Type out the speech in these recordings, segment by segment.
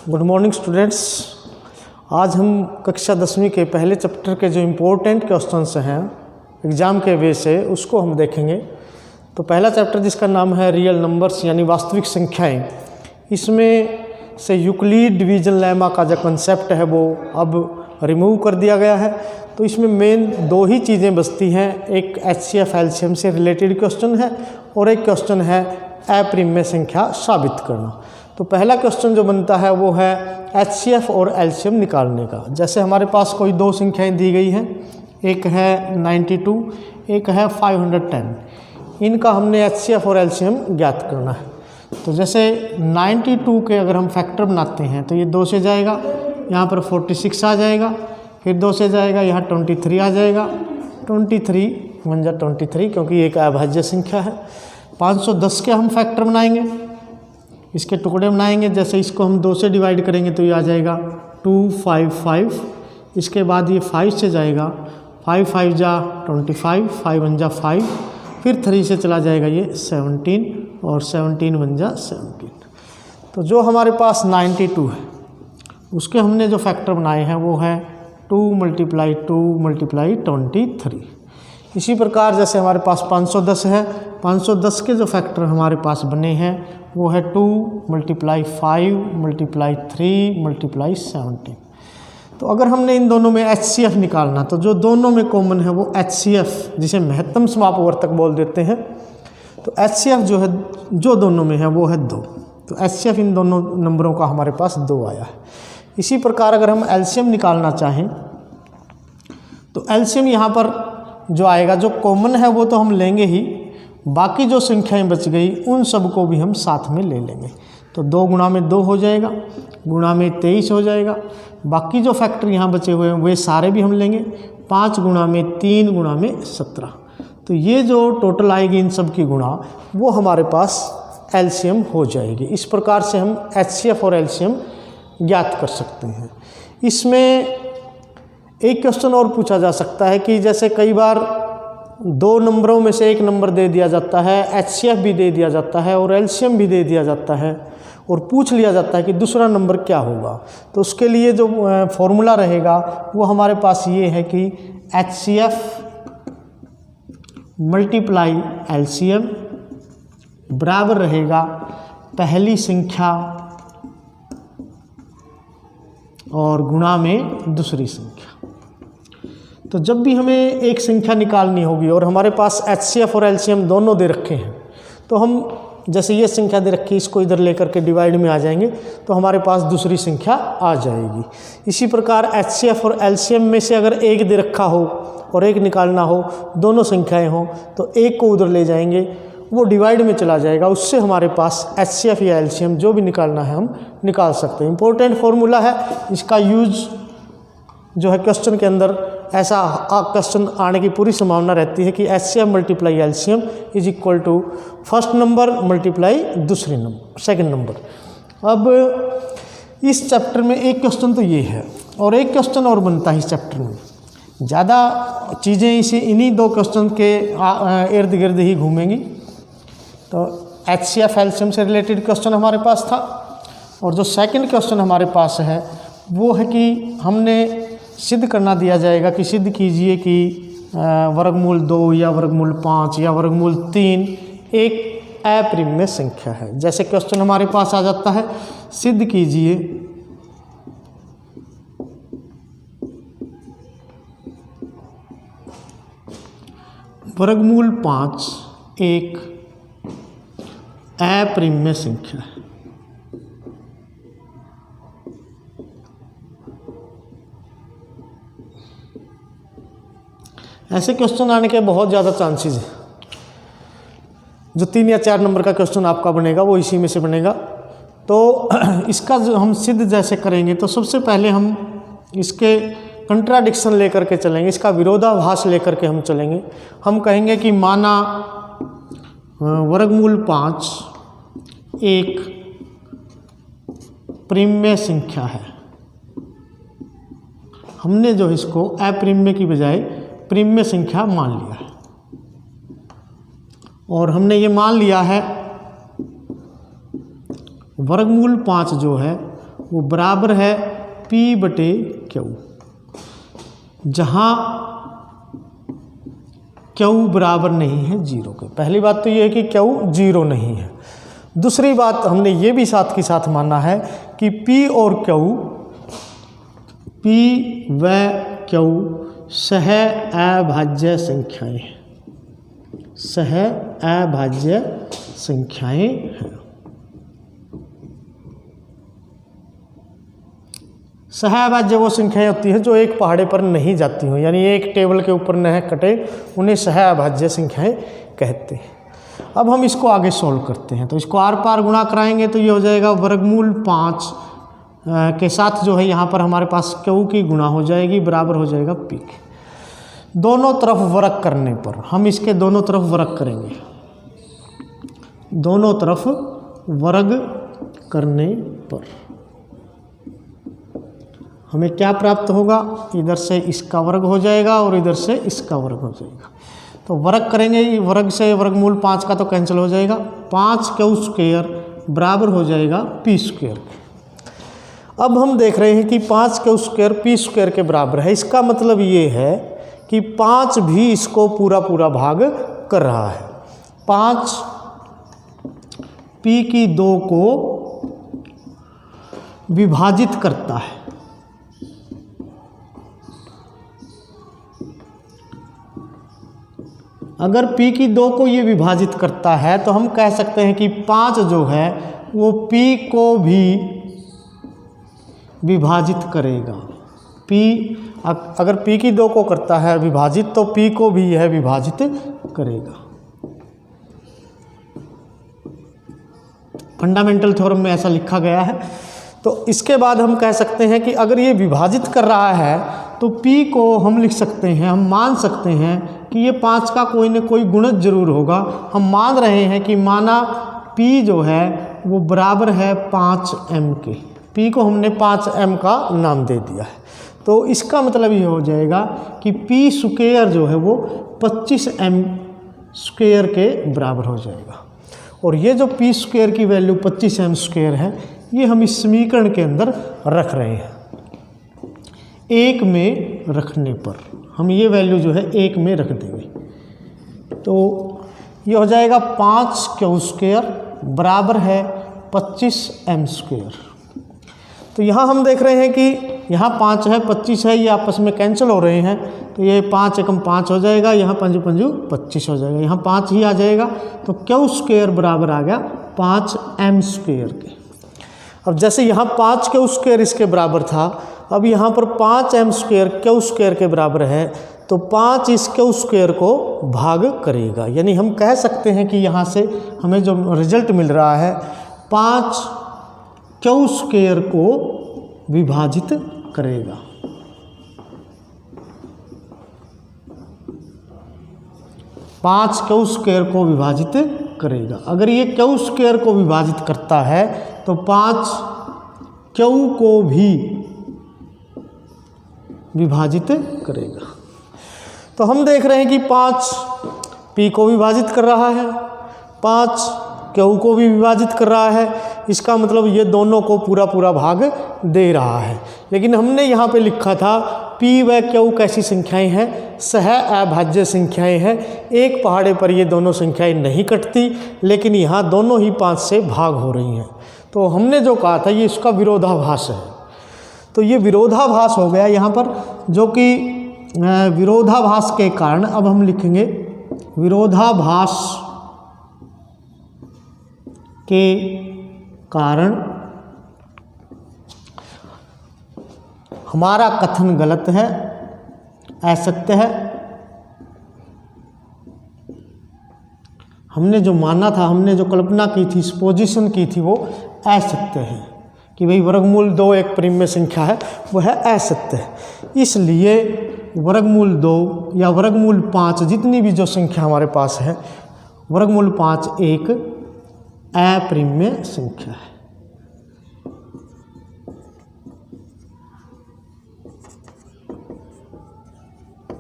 Good morning students. आज हम कक्षा 10वीं के पहले चैप्टर के जो इम्पोर्टेंट क्वेश्चंस हैं एग्ज़ाम के वे से उसको हम देखेंगे। तो पहला चैप्टर जिसका नाम है रियल नंबर्स यानी वास्तविक संख्याएं, इसमें से यूक्लिड डिवीजन लेमा का जो कंसेप्ट है वो अब रिमूव कर दिया गया है। तो इसमें मेन दो ही चीज़ें बचती हैं, एक एचसीएफ एलसीएम से रिलेटेड क्वेश्चन है और एक क्वेश्चन है अप्रिमेय संख्या साबित करना। तो पहला क्वेश्चन जो बनता है वो है एचसीएफ और एलसीएम निकालने का। जैसे हमारे पास कोई दो संख्याएं दी गई हैं, एक है 92, एक है 510। इनका हमने एचसीएफ और एलसीएम ज्ञात करना है। तो जैसे 92 के अगर हम फैक्टर बनाते हैं तो ये 2 से जाएगा, यहाँ पर 46 आ जाएगा, फिर 2 से जाएगा, यहाँ 23 आ जाएगा, 23 23 क्योंकि ये एक अभाज्य संख्या है। 510 के हम फैक्टर बनाएंगे, इसके टुकड़े बनाएंगे। जैसे इसको हम 2 से डिवाइड करेंगे तो ये आ जाएगा 255। इसके बाद ये 5 से जाएगा, 5 5 जा 25, 5 1 जा 5, फिर 3 से चला जाएगा ये 17 और 17 1 जा 17। तो जो हमारे पास 92 है उसके हमने जो फैक्टर बनाए हैं वो है 2 × 2 × 23। इसी प्रकार जैसे हमारे पास 510 है, 510 के जो फैक्टर हमारे पास बने हैं वो है 2 × 5 × 3 × 17। तो अगर हमने इन दोनों में एचसीएफ निकालना तो जो दोनों में कॉमन है वो एचसीएफ, जिसे महत्तम समापवर्तक बोल देते हैं। तो एचसीएफ जो है जो दोनों में है वो है 2। तो एचसीएफ इन दोनों नंबरों का हमारे पास 2 आया है। इसी प्रकार अगर हम एलसीएम निकालना चाहें तो एलसीएम यहाँ पर जो आएगा, जो कॉमन है वो तो हम लेंगे ही, बाकी जो संख्याएं बच गई उन सब को भी हम साथ में ले लेंगे। तो 2 × 2 हो जाएगा, गुणा में 23 हो जाएगा। बाकी जो फैक्टर यहाँ बचे हुए हैं वे सारे भी हम लेंगे, 5 × 3 × 17। तो ये जो टोटल आएगी इन सब की गुणा वो हमारे पास एलसीएम हो जाएगी। इस प्रकार से हम एचसीएफ और एलसीएम ज्ञात कर सकते हैं। इसमें एक क्वेश्चन और पूछा जा सकता है कि जैसे कई बार 2 नंबरों में से एक नंबर दे दिया जाता है, एचसीएफ भी दे दिया जाता है और एलसीएम भी दे दिया जाता है और पूछ लिया जाता है कि दूसरा नंबर क्या होगा। तो उसके लिए जो फॉर्मूला रहेगा वो हमारे पास ये है कि एचसीएफ × एलसीएम बराबर रहेगा पहली संख्या और गुणा में दूसरी संख्या। तो जब भी हमें एक संख्या निकालनी होगी और हमारे पास एचसीएफ और एलसीएम दोनों दे रखे हैं तो हम जैसे ये संख्या दे रखी है इसको इधर लेकर के डिवाइड में आ जाएंगे तो हमारे पास दूसरी संख्या आ जाएगी। इसी प्रकार एचसीएफ और एलसीएम में से अगर एक दे रखा हो और एक निकालना हो, दोनों संख्याएं हो, तो एक को उधर ले जाएंगे, वो डिवाइड में चला जाएगा, उससे हमारे पास एचसीएफ या एलसीएम जो भी निकालना है हम निकाल सकते हैं। इंपॉर्टेंट फॉर्मूला है, इसका यूज जो है क्वेश्चन के अंदर ऐसा क्वेश्चन आने की पूरी संभावना रहती है कि HCF × LCM is equal to first number × second number. अब इस चैप्टर में एक क्वेश्चन तो ये है और एक क्वेश्चन और बनता है इस चैप्टर में। ज़्यादा चीज़ें इसी इन्हीं 2 क्वेश्चन के इर्द गिर्द ही घूमेंगी। तो एचसीएफ एलसीएम से रिलेटेड क्वेश्चन हमारे पास था और जो सेकंड क्वेश्चन हमारे पास है वो है कि हमने सिद्ध करना दिया जाएगा कि सिद्ध कीजिए कि वर्गमूल 2 या वर्गमूल 5 या वर्गमूल 3 एक अप्रिमेय संख्या है। जैसे क्वेश्चन हमारे पास आ जाता है, सिद्ध कीजिए वर्गमूल 5 एक अप्रिमेय संख्या है। ऐसे क्वेश्चन आने के बहुत ज़्यादा चांसेस हैं। जो 3 या 4 नंबर का क्वेश्चन आपका बनेगा वो इसी में से बनेगा। तो इसका जो हम सिद्ध जैसे करेंगे तो सबसे पहले हम इसके कंट्राडिक्शन लेकर के चलेंगे, इसका विरोधाभास लेकर के हम चलेंगे। हम कहेंगे कि माना वर्गमूल 5 एक प्रिमेय संख्या है। हमने जो इसको अप्रिमेय की बजाय प्रिमेय संख्या मान लिया है और हमने ये मान लिया है वर्गमूल 5 जो है वो बराबर है P बटे Q, जहाँ Q बराबर नहीं है 0 के। पहली बात तो ये है कि Q 0 नहीं है। दूसरी बात हमने ये भी साथ के साथ माना है कि P और Q, P व Q सह अभाज्य संख्याएं, सह अभाज्य संख्याएं हैं। सहअभाज्य वो संख्याएं होती हैं जो एक पहाड़े पर नहीं जाती हों, यानी एक टेबल के ऊपर न कटे, उन्हें सहअभाज्य संख्याएं कहते हैं। अब हम इसको आगे सोल्व करते हैं। तो इसको आर पार गुणा कराएंगे तो ये हो जाएगा वर्गमूल 5 के साथ जो है यहाँ पर हमारे पास Q की गुणा हो जाएगी, बराबर हो जाएगा P के। दोनों तरफ वर्ग करने पर हम इसके दोनों तरफ वर्ग करेंगे, दोनों तरफ वर्ग करने पर हमें क्या प्राप्त होगा, इधर से इसका वर्ग हो जाएगा और इधर से इसका वर्ग हो जाएगा। तो वर्ग करेंगे, वर्ग से वर्गमूल 5 का तो कैंसिल हो जाएगा, 5Q स्क्वायर बराबर हो जाएगा P स्क्वायर। अब हम देख रहे हैं कि 5Q स्क्वायर P स्क्वायर के बराबर है। इसका मतलब ये है कि 5 भी इसको पूरा पूरा भाग कर रहा है। 5 P की 2 को विभाजित करता है। अगर P की 2 को ये विभाजित करता है तो हम कह सकते हैं कि 5 जो है वो P को भी विभाजित करेगा। P अगर P की 2 को करता है विभाजित तो P को भी यह विभाजित करेगा। फंडामेंटल थ्योरम में ऐसा लिखा गया है। तो इसके बाद हम कह सकते हैं कि अगर ये विभाजित कर रहा है तो P को हम लिख सकते हैं, हम मान सकते हैं कि ये 5 का कोई न कोई गुणज जरूर होगा। हम मान रहे हैं कि माना P जो है वो बराबर है 5m के। P को हमने 5m का नाम दे दिया है। तो इसका मतलब ये हो जाएगा कि P स्क्वायर जो है वो 25m स्क्वायर के बराबर हो जाएगा। और ये जो P स्क्वायर की वैल्यू 25m स्क्वायर है ये हम इस समीकरण के अंदर रख रहे हैं। 1 में रखने पर हम ये वैल्यू जो है 1 में रख देंगे तो ये हो जाएगा 5Q स्क्वायर बराबर है 25m स्क्वायर। तो यहाँ हम देख रहे हैं कि यहाँ 5 है 25 है, ये आपस में कैंसिल हो रहे हैं। तो ये 5 एकम 5 हो जाएगा, यहाँ 5 पंजू 25 हो जाएगा, यहाँ 5 ही आ जाएगा। तो Q स्क्वायर बराबर आ गया 5m स्क्वायर के। अब जैसे यहाँ 5Q स्क्वायर इसके बराबर था, अब यहाँ पर 5m स्क्वायर Q स्क्वायर के बराबर है तो 5 इस Q स्क्वायर को भाग करेगा। यानी हम कह सकते हैं कि यहाँ से हमें जो रिजल्ट मिल रहा है 5Q स्क्वायर को विभाजित करेगा। पाँच Q स्क्वायर को विभाजित करेगा। अगर ये Q स्क्वायर को विभाजित करता है तो 5Q को भी विभाजित करेगा। तो हम देख रहे हैं कि 5 P को विभाजित कर रहा है, 5 Q को भी विभाजित कर रहा है। इसका मतलब ये दोनों को पूरा पूरा भाग दे रहा है। लेकिन हमने यहाँ पे लिखा था P व Q कैसी संख्याएं हैं, सह अभाज्य संख्याएं हैं। एक पहाड़े पर ये दोनों संख्याएं नहीं कटती, लेकिन यहाँ दोनों ही 5 से भाग हो रही हैं। तो हमने जो कहा था ये इसका विरोधाभास है। तो ये विरोधाभास हो गया यहाँ पर, जो कि विरोधाभास के कारण अब हम लिखेंगे विरोधाभास के कारण हमारा कथन गलत है, असत्य है। हमने जो माना था, हमने जो कल्पना की थी, सपोजिशन की थी, वो असत्य है कि भाई वर्गमूल 2 एक परिमेय संख्या है, वो है असत्य है। इसलिए वर्गमूल 2 या वर्गमूल 5 जितनी भी जो संख्या हमारे पास है, वर्गमूल 5 एक अपरिमेय संख्या है।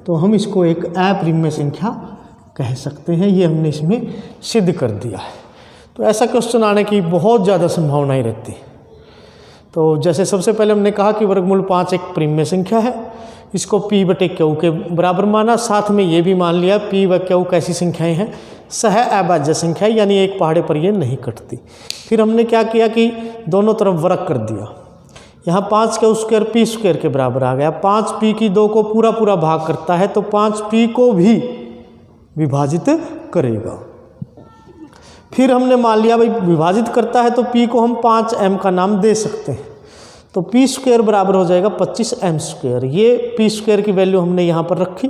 तो हम इसको एक अपरिमेय संख्या कह सकते हैं। ये हमने इसमें सिद्ध कर दिया है। तो ऐसा क्वेश्चन आने की बहुत ज़्यादा संभावनाएं रहती है। तो तो जैसे सबसे पहले हमने कहा कि वर्गमूल 5 एक प्रिम्य संख्या है, इसको p बटे क्यू के बराबर माना, साथ में ये भी मान लिया p व क्यू कैसी संख्याएं हैं, सह अभाज्य संख्या, यानी एक पहाड़े पर ये नहीं कटती। फिर हमने क्या किया कि दोनों तरफ वर्ग कर दिया, यहाँ 5 क्यू स्क्वायर पी स्क्वायर के बराबर आ गया, 5p की 2 को पूरा पूरा भाग करता है तो 5p को भी विभाजित करेगा। फिर हमने मान लिया भाई विभाजित करता है तो p को हम 5m का नाम दे सकते हैं, तो पी स्क्वायर बराबर हो जाएगा 25m स्क्वायर। ये पी स्क्वायर की वैल्यू हमने यहाँ पर रखी,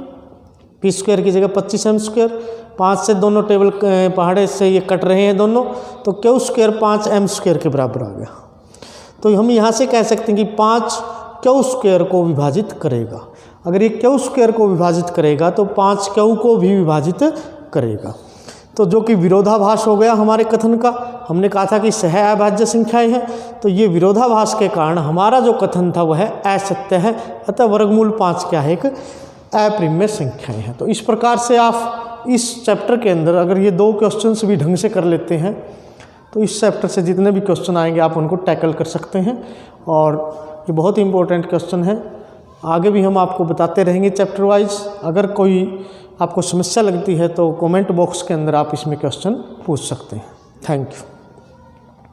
पी स्क्वायर की जगह 25m स्क्वायर, 5 से दोनों टेबल पहाड़े से ये कट रहे हैं दोनों, तो क्यू स्क्वायर 5m स्क्वायर के बराबर आ गया। तो हम यहाँ से कह सकते हैं कि 5 क्यू स्क्वायर को विभाजित करेगा। अगर ये क्यू स्क्वायर को विभाजित करेगा तो 5 क्यू को भी विभाजित करेगा, तो जो कि विरोधाभास हो गया हमारे कथन का। हमने कहा था कि सह अभाज्य संख्याएं हैं, तो ये विरोधाभास के कारण हमारा जो कथन था वह असत्य है, अतः वर्गमूल 5 क्या है, एक अप्रिम्य संख्याएं हैं। तो इस प्रकार से आप इस चैप्टर के अंदर अगर ये 2 क्वेश्चंस भी ढंग से कर लेते हैं तो इस चैप्टर से जितने भी क्वेश्चन आएंगे आप उनको टैकल कर सकते हैं, और ये बहुत ही इंपॉर्टेंट क्वेश्चन है। आगे भी हम आपको बताते रहेंगे चैप्टर वाइज। अगर कोई आपको समस्या लगती है तो कमेंट बॉक्स के अंदर आप इसमें क्वेश्चन पूछ सकते हैं। Thank you.